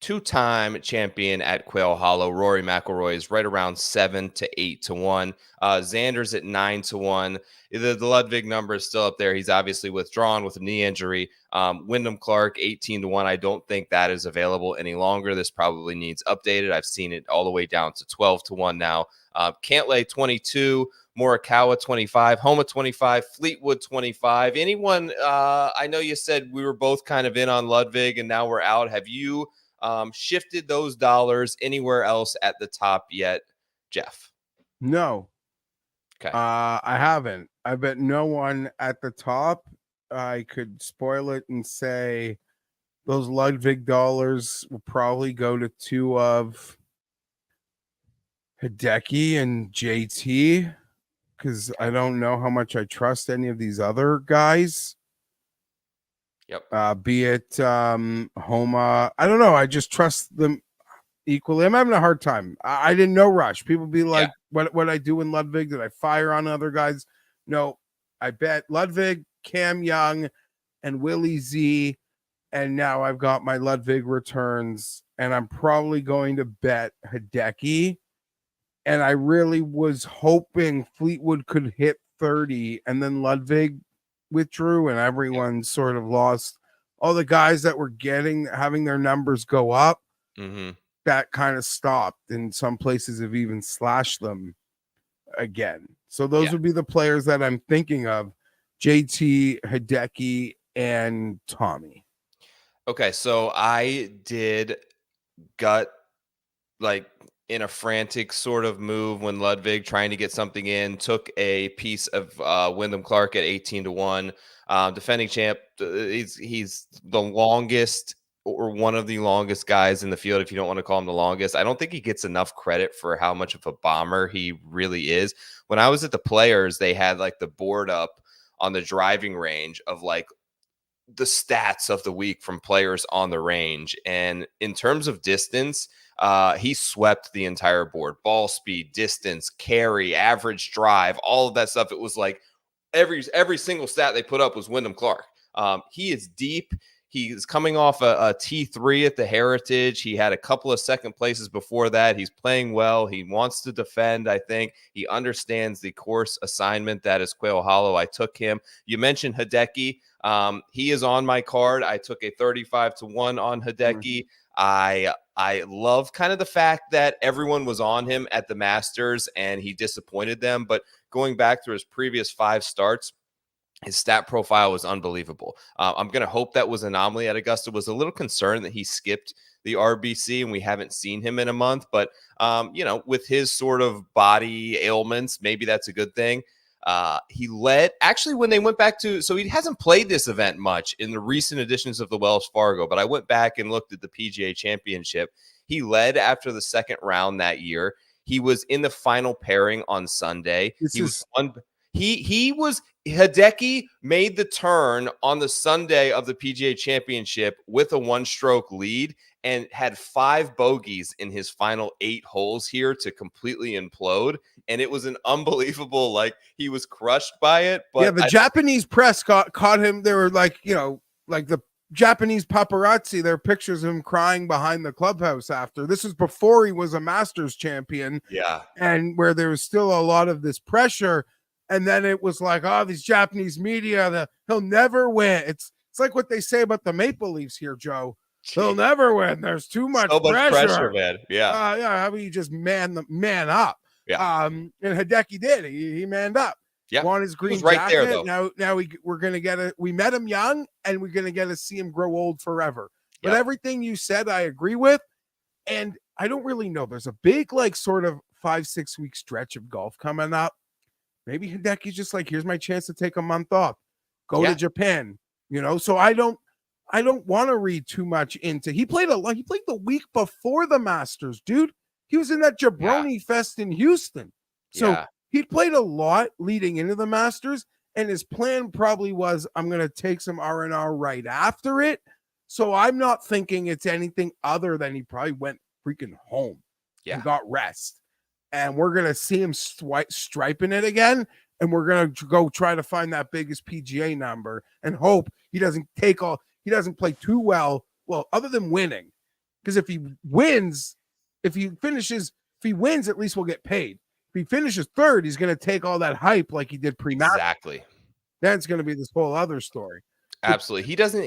two-time champion at Quail Hollow, Rory McIlroy, is right around 7 to 8 to 1. Xander's at 9 to 1. The Ludwig number is still up there. He's obviously withdrawn with a knee injury. Wyndham Clark, 18 to 1. I don't think that is available any longer. This probably needs updated. I've seen it all the way down to 12 to 1 now. Cantlay, 22. Morikawa, 25. Homa, 25. Fleetwood, 25. Anyone, I know you said we were both kind of in on Ludwig and now we're out. Have you shifted those dollars anywhere else at the top yet, Geoff? No. Okay. I haven't. I bet no one at the top. I could spoil it and say those Ludwig dollars will probably go to two of Hideki and JT, because I don't know how much I trust any of these other guys. Yep. Be it Homa. I don't know. I just trust them equally. I'm having a hard time. I didn't know Rush. People be like, what I do in Ludwig? Did I fire on other guys? No, I bet Ludwig, Cam Young, and Willie Z. And now I've got my Ludwig returns, and I'm probably going to bet Hideki. And I really was hoping Fleetwood could hit 30, and then Ludwig withdrew, and everyone sort of lost. All the guys that were having their numbers go up, that kind of stopped, and some places have even slashed them again. So those would be the players that I'm thinking of: JT, Hideki, and Tommy. Okay, so I did gut, like, in a frantic sort of move when Ludwig trying to get something in, took a piece of Wyndham Clark at 18 to 1. Defending champ, he's the longest or one of the longest guys in the field, if you don't want to call him the longest. I don't think he gets enough credit for how much of a bomber he really is. When I was at the Players, they had like the board up on the driving range of like the stats of the week from players on the range. And in terms of distance, he swept the entire board: ball speed, distance, carry, average drive, all of that stuff. It was like every single stat they put up was Wyndham Clark. He is deep. He's coming off a T3 at the Heritage. He had a couple of second places before that. He's playing well. He wants to defend, I think. He understands the course assignment that is Quail Hollow. I took him. You mentioned Hideki. He is on my card. I took a 35 to 1 on Hideki. I love kind of the fact that everyone was on him at the Masters and he disappointed them. But going back through his previous 5 starts, his stat profile was unbelievable. I'm going to hope that was an anomaly at Augusta. Was a little concerned that he skipped the RBC and we haven't seen him in a month. But, with his sort of body ailments, maybe that's a good thing. He led, actually, when they went back to, so he hasn't played this event much in the recent editions of the Wells Fargo, but I went back and looked at the PGA Championship. He led after the second round that year. He was in the final pairing on Sunday. Hideki made the turn on the Sunday of the PGA Championship with a 1-stroke lead and had 5 bogeys in his final 8 holes here to completely implode. And it was an unbelievable, like, he was crushed by it. But the Japanese press caught him. They were like, like the Japanese paparazzi, there are pictures of him crying behind the clubhouse after. This was before he was a Masters champion. Yeah. And where there was still a lot of this pressure. And then it was like, oh, these Japanese media, he'll never win. It's like what they say about the Maple Leafs here, Joe. They'll never win. There's too much pressure. Man. Yeah. Yeah. How about you just man up? Yeah. And Hideki did. He manned up. Yeah. Won his green right jacket. there, though. Now we're gonna get we met him young, and we're gonna get to see him grow old forever. But Yep. everything you said, I agree with. And I don't really know. There's a big, like, sort of 5-6 week stretch of golf coming up. Maybe Hideki's just like, here's my chance to take a month off, go to Japan. So I don't want to read too much into. He played the week before the Masters, dude. He was in that jabroni fest in Houston. So he played a lot leading into the Masters, and his plan probably was, I'm going to take some R&R right after it. So I'm not thinking it's anything other than he probably went freaking home and got rest. And we're going to see him striping it again. And we're going to go try to find that biggest PGA number and hope he doesn't play too well. Well, other than winning, because if he wins, at least we'll get paid. If he finishes third, he's going to take all that hype like he did pre-match. Exactly. Then it's going to be this whole other story. Absolutely. He doesn't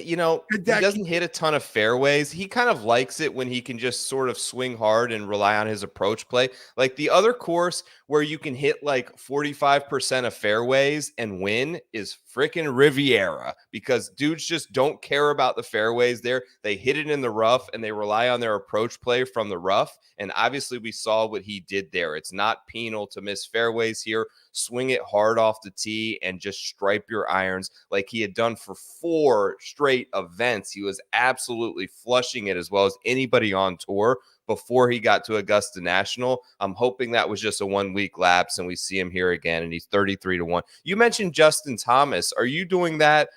hit a ton of fairways. He kind of likes it when he can just sort of swing hard and rely on his approach play. Like the other course where you can hit like 45% of fairways and win is freaking Riviera, because dudes just don't care about the fairways there. They hit it in the rough and they rely on their approach play from the rough. And obviously we saw what he did there. It's not penal to miss fairways here. Swing it hard off the tee and just stripe your irons like he had done for 4 straight events. He was absolutely flushing it as well as anybody on tour before he got to Augusta National. I'm hoping that was just a 1 week lapse and we see him here again, and he's 33-1. You mentioned Justin Thomas. Are you doing that?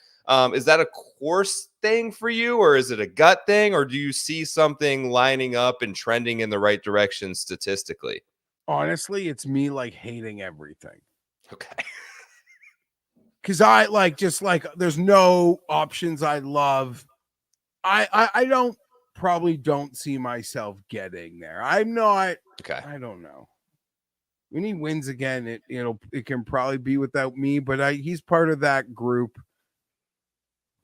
Is that a course thing for you, or is it a gut thing, or do you see something lining up and trending in the right direction statistically? Honestly, it's me like hating everything. Okay. Because I there's no options I love. I don't see myself getting there. I'm not. Okay. I don't know. When he wins again, it can probably be without me, but he's part of that group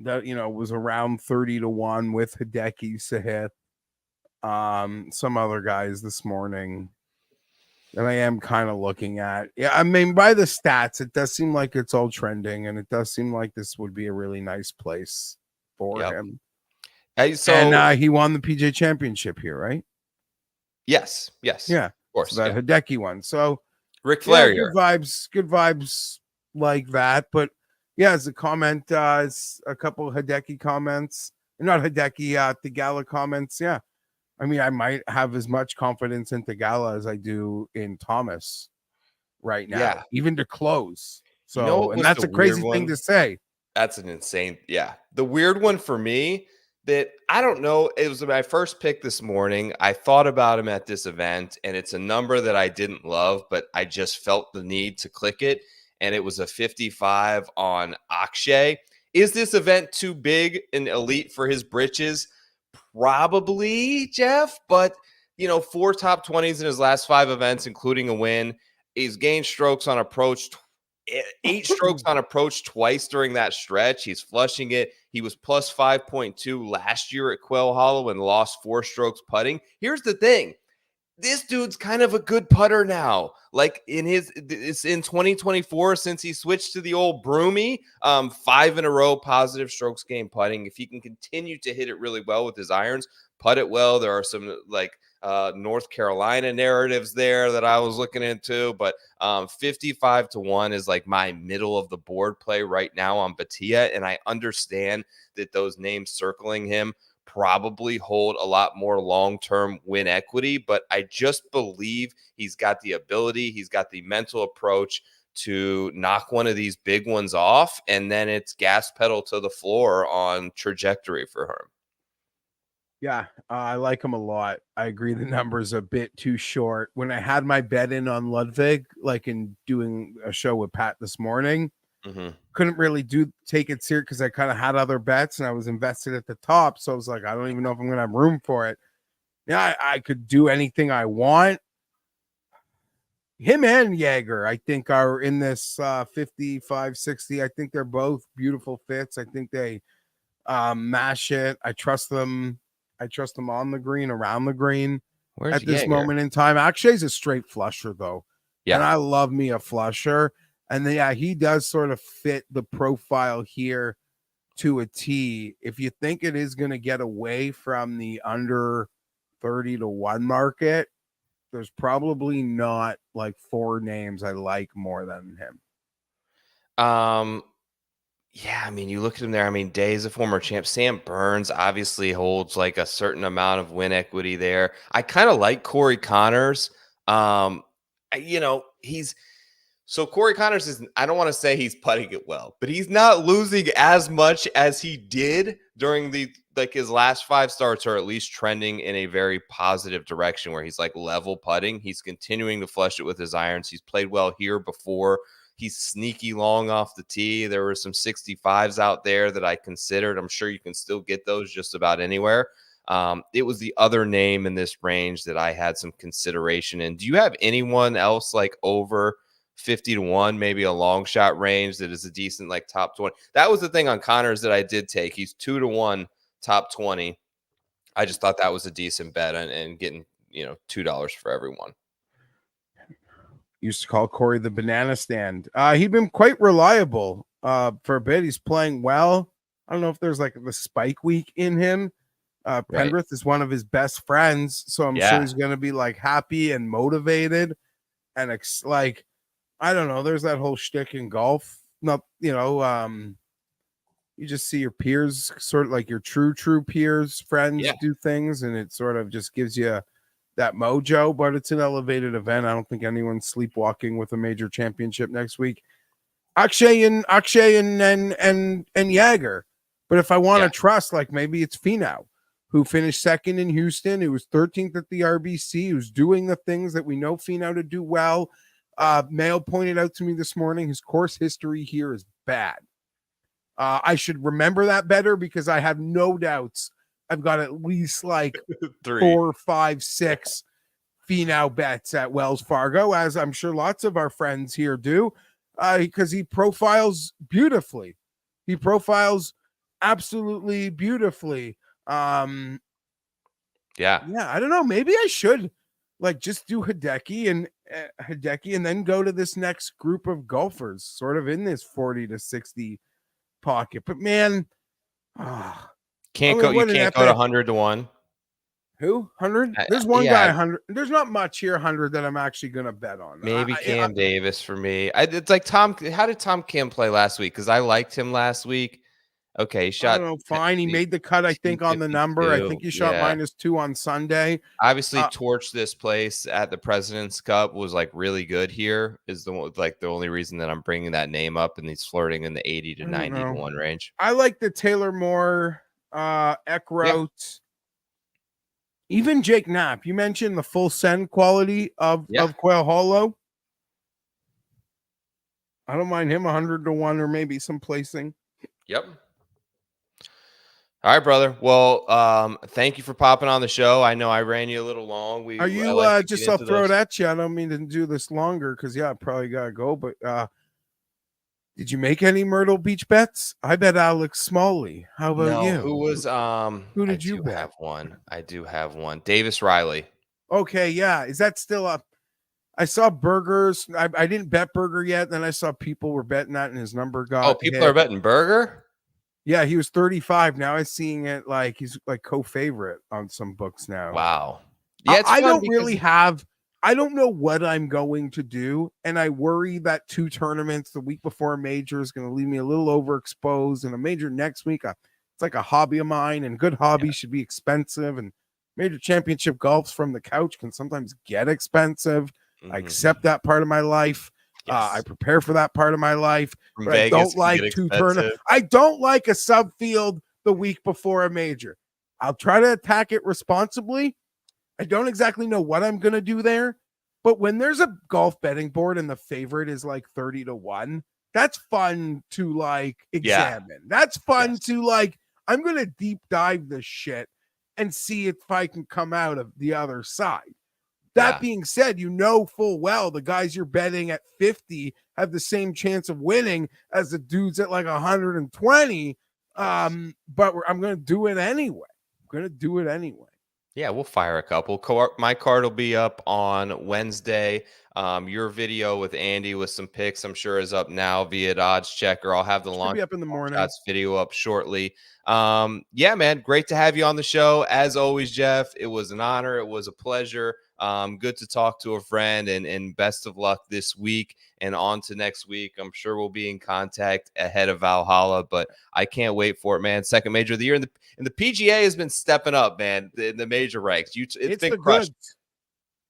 that was around 30-1 with Hideki, Sahith, some other guys this morning. And I am kind of looking at, I mean, by the stats, it does seem like it's all trending, and it does seem like this would be a really nice place for him. And he won the PGA Championship here, right? Yes. Yeah. Of course. So that Hideki one. So Ric Flair here. Good vibes like that. But yeah, as a comment, it's a couple of Hideki comments. Not Hideki, Theegala comments. Yeah. I mean, I might have as much confidence in Theegala as I do in Thomas right now, even to close. So, and that's a crazy thing to say. That's an insane. Yeah. The weird one for me that I don't know, it was my first pick this morning. I thought about him at this event, and it's a number that I didn't love, but I just felt the need to click it. And it was a 55 on Akshay. Is this event too big and elite for his britches? Probably, Geoff, but 4 top 20s in his last 5 events, including a win. He's gained strokes on approach, 8 strokes on approach twice during that stretch. He's flushing it. He was plus 5.2 last year at Quail Hollow and lost 4 strokes putting. Here's the thing. This dude's kind of a good putter now. Like it's in 2024 since he switched to the old broomy, 5 in a row positive strokes gained putting. If he can continue to hit it really well with his irons, putt it well. There are some North Carolina narratives there that I was looking into, but 55-1 is like my middle of the board play right now on Batia. And I understand that those names circling him probably hold a lot more long-term win equity, but I just believe he's got the ability, he's got the mental approach to knock one of these big ones off, and then it's gas pedal to the floor on trajectory for him. Yeah, I like him a lot. I agree the number's a bit too short. When I had my bet in on Ludwig, like in doing a show with Pat this morning, couldn't really take it serious because I kind of had other bets and I was invested at the top. So I was like, I don't even know if I'm going to have room for it. Yeah, I could do anything I want. Him and Jaeger, I think, are in this 55, 60. I think they're both beautiful fits. I think they mash it. I trust them. I trust them on the green, around the green. Where's at this Jaeger? moment in time. Akshay's a straight flusher, though. Yeah. And I love me a flusher. And yeah, he does sort of fit the profile here to a T. If you think it is going to get away from the under 30-1 market, there's probably not like 4 names I like more than him. Yeah, I mean, you look at him there. I mean, Day's a former champ. Sam Burns obviously holds like a certain amount of win equity there. I kind of like Corey Connors. Corey Connors is, I don't want to say he's putting it well, but he's not losing as much as he did during his last 5 starts, or at least trending in a very positive direction where he's like level putting. He's continuing to flush it with his irons. He's played well here before. He's sneaky long off the tee. There were some 65s out there that I considered. I'm sure you can still get those just about anywhere. It was the other name in this range that I had some consideration in. Do you have anyone else like over 50-1, maybe a long shot range that is a decent like top 20? That was the thing on Connors that I did take. He's 2-1 top 20. I just thought that was a decent bet and getting, $2 for everyone. Used to call Corey the banana stand. He'd been quite reliable for a bit. He's playing well. I don't know if there's like the spike week in him. Pendrith is one of his best friends, so I'm sure he's going to be like happy and motivated. And I don't know. There's that whole shtick in golf. You just see your peers, sort of like your true peers, friends do things, and it sort of just gives you that mojo. But it's an elevated event. I don't think anyone's sleepwalking with a major championship next week. Akshay and Jaeger. But if I want to trust, like maybe it's Finau, who finished second in Houston, who was 13th at the RBC, who's doing the things that we know Finau to do well. Mayo pointed out to me this morning, his course history here is bad. I should remember that better because I have no doubts. I've got at least like 4, 5, 6 Finau bets at Wells Fargo, as I'm sure lots of our friends here do, because he profiles beautifully. He profiles absolutely beautifully. I don't know. Maybe I should like just do Hideki and then go to this next group of golfers sort of in this 40 to 60 pocket. But man, can't go to 100-1. Who? 100? There's one guy 100. There's not much here 100 that I'm actually going to bet on. Maybe Cam Davis for me. It's like Tom. How did Tom Kim play last week? Because I liked him last week. Okay, he shot. I don't know, fine. He made the cut, I think, on the number. I think he shot -2 on Sunday. Obviously, torched this place at the President's Cup. Was like really good here. Is the only reason that I'm bringing that name up, and he's flirting in the 80 to 90-1 range. I like the Taylor Moore, Eckroat, even Jake Knapp. You mentioned the full send quality of Quail Hollow. I don't mind him 100-1 or maybe some placing. Yep. All right, brother. Well, thank you for popping on the show. I know I ran you a little long. Are you just I'll throw it at you. I don't mean to do this longer because I probably gotta go. But did you make any Myrtle Beach bets? I bet Alex Smalley. How about you? Who was who did you bet? I do have one. Davis Riley. Okay, yeah. Is that still up? I saw Burgers. I didn't bet Burger yet. Then I saw people were betting that, and his number got. People are betting Burger. Yeah, he was 35. Now I'm seeing it like he's like co-favorite on some books now. Wow. Yeah, I don't really have. I don't know what I'm going to do, and I worry that 2 tournaments the week before a major is going to leave me a little overexposed, and a major next week. It's like a hobby of mine, and good hobbies should be expensive, and major championship golfs from the couch can sometimes get expensive. I accept that part of my life. I prepare for that part of my life. But I don't like 2 tournaments. I don't like a subfield the week before a major. I'll try to attack it responsibly. I don't exactly know what I'm going to do there. But when there's a golf betting board and the favorite is like 30-1, that's fun to like examine. That's fun to like, I'm going to deep dive this shit and see if I can come out of the other side. That being said, you know full well the guys you're betting at 50 have the same chance of winning as the dudes at like 120. But I'm going to do it anyway. Yeah, we'll fire a couple. My card will be up on Wednesday. Your video with Andy with some picks, I'm sure, is up now via Odds Checker. I'll have the launch up in the morning. shots video up shortly. Yeah, man, great to have you on the show. As always, Geoff, it was an honor. It was a pleasure. Good to talk to a friend, and best of luck this week and on to next week. I'm sure we'll be in contact ahead of Valhalla, but I can't wait for it, man. Second major of the year, and the PGA has been stepping up, man, in the major ranks. It's been crushed.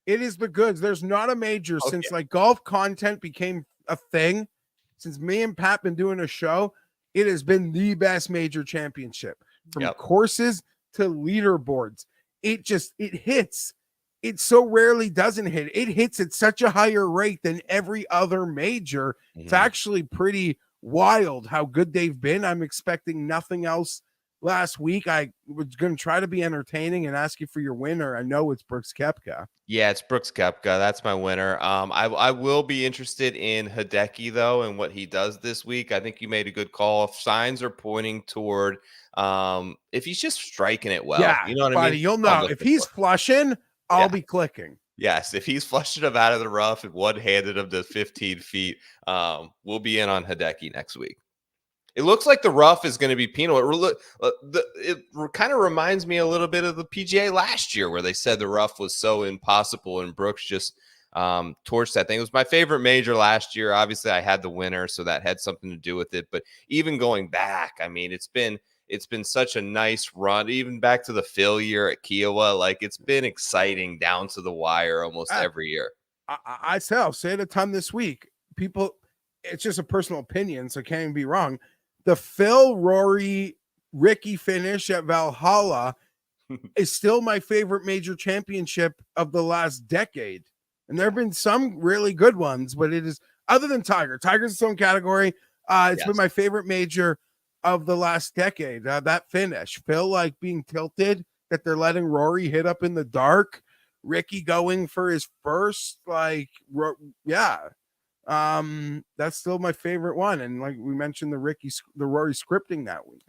It is the goods. There's not a major since like golf content became a thing. Since me and Pat been doing a show, it has been the best major championship from courses to leaderboards. It hits. It so rarely doesn't hit. It hits at such a higher rate than every other major. It's actually pretty wild how good they've been. I'm expecting nothing else. Last week, I was going to try to be entertaining and ask you for your winner. I know it's Brooks Koepka. Yeah, it's Brooks Koepka. That's my winner. I will be interested in Hideki, though, and what he does this week. I think you made a good call. Signs are pointing toward if he's just striking it well. Yeah, you know what buddy, I mean? You'll know. If he's flushing, I'll be clicking. Yes, if he's flushing him out of the rough and one-handed him to 15 feet, we'll be in on Hideki next week. It looks like the rough is going to be penal. It kind of reminds me a little bit of the PGA last year where they said the rough was so impossible and Brooks just torched that thing. It was my favorite major last year. Obviously, I had the winner, so that had something to do with it. But even going back, I mean, it's been such a nice run, even back to the Phil year at Kiowa. Like, it's been exciting down to the wire almost every year. I'll say it a ton this week. People, it's just a personal opinion, so it can't even be wrong. The Phil, Rory, Ricky finish at Valhalla is still my favorite major championship of the last decade. And there have been some really good ones, but it is, other than Tiger. Tiger's its own category. It's been my favorite major of the last decade. That finish. Phil, like, being tilted that they're letting Rory hit up in the dark. Ricky going for his first, like, that's still my favorite one. And like we mentioned, the Rory scripting that week.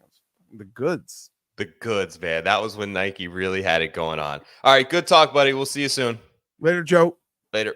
The goods, man. That was when Nike really had it going on. All right, good talk, buddy. We'll see you soon. Later, Joe. Later.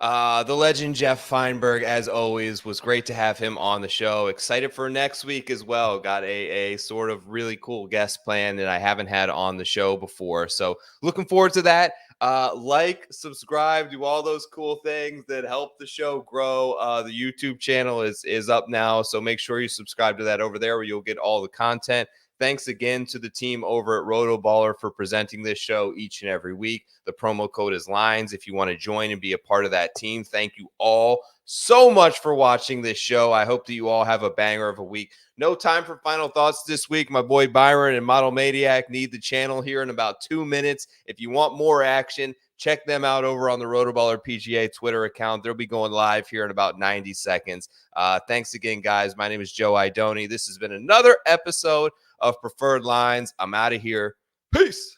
The legend Geoff Fienberg, as always, was great to have him on the show. Excited for next week as well. Got a sort of really cool guest plan that I haven't had on the show before. So looking forward to that. Like, subscribe, do all those cool things that help the show grow. The YouTube channel is up now, so make sure you subscribe to that over there where you'll get all the content. Thanks again to the team over at Rotoballer for presenting this show each and every week. The promo code is LINES if you want to join and be a part of that team. Thank you all so much for watching this show. I hope that you all have a banger of a week. No time for final thoughts this week. My boy Byron and Model Maniac need the channel here in about 2 minutes. If you want more action, check them out over on the Rotoballer PGA Twitter account. They'll be going live here in about 90 seconds. Thanks again, guys. My name is Joe Idoni. This has been another episode of Preferred Lines. I'm out of here. Peace.